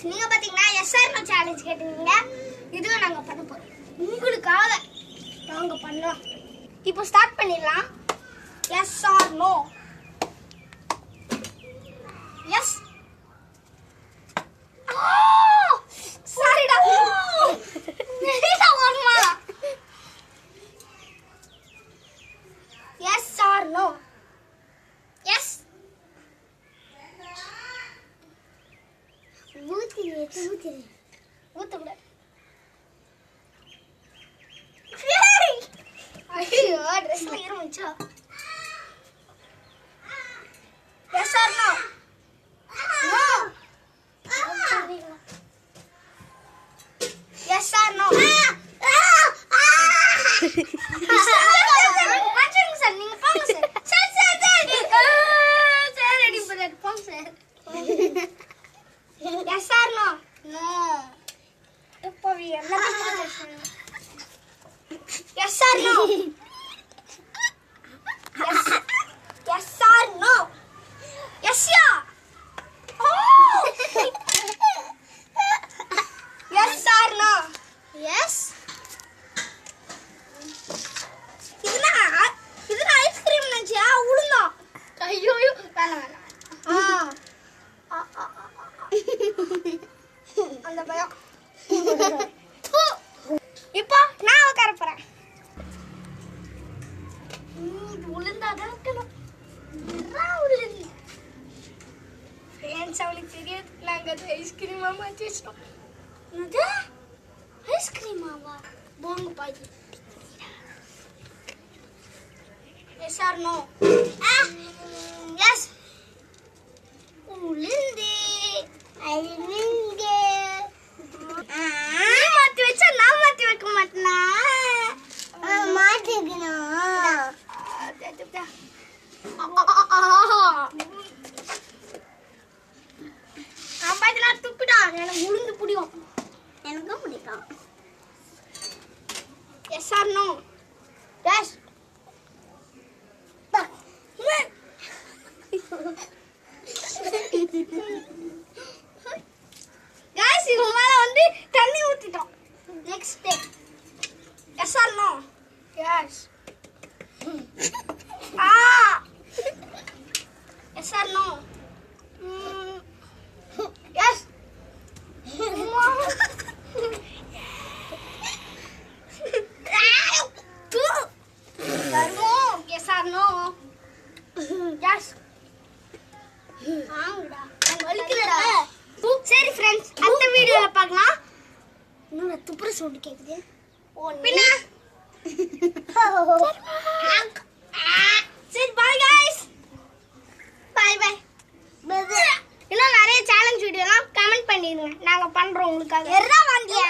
நீங்க பாத்தீங்கன்னா SR no challenge கேட்டீங்க. இதுவும் நாங்க பண்ண போறோம். உங்களுக்காக நாங்க பண்ணோம். இப்போ ஸ்டார்ட் பண்ணிடலாம். Yes or no. எஸ். சாரிடா. நீடா வரமா. Yes or no. எஸ். ஊத்துக்கூடாது. ஐயோ ட்ரெஸ்ல இருந்துச்சா? Yes or no? No. Yes or no? Sir நீங்க போங்க சார். சார் ரெடி பண்ணி போங்க sir. Yes or no? No. இப்போ எல்லாம் பாத்துறேன். Yes or no? Yes. Yes or no? Yes ya. Oh. Yes or no? Yes. இதுனா ஐஸ்கிரீம் நினைச்சியா? உளுந்தா. ஐயோ வேணாம். அந்த பயம். இப்போ நான் உட்கார போறேன். உளுந்தாதான் இருக்கணும். உளுந்து ஃப்ரெண்ட்ஸ் அவளுக்கு தெரியாது. நாங்கள் அது ஐஸ்கிரீமாமா வச்சுட்டோம். என்னது ஐஸ்கிரீமாவா? போங்க பாஜி. Yes or no? எஸ். உளுந்து ஐவிங்கே மாத்தி வச்சா நான் மாத்தி வைக்க மாட்டேனா? மாத்திக்கணும். நான் துப்பிடா. எனக்கு உளுந்து பிடிக்கும். எனக்கும் பிடிக்கும். Yes or no? Yes. Guys இது மேல வந்து தண்ணி ஊத்திட்டோம். Next day. Yes or no? Yes. Yes or no? Yes. Yes or no? Yes. ஆங்கடா. வலிக்குதுடா. சரி फ्रेंड्स அடுத்த வீடியோல பார்க்கலாம். இன்னொரு துப்புற சவுண்ட் கேக்குது. பின்ன சரி பை गाइस. By by. இன்னும் நிறைய சேலஞ்ச் வீடியோலாம் கமெண்ட் பண்ணிடுங்க. நாங்க பண்றோம் உங்களுக்காக. எறா வாங்கியா?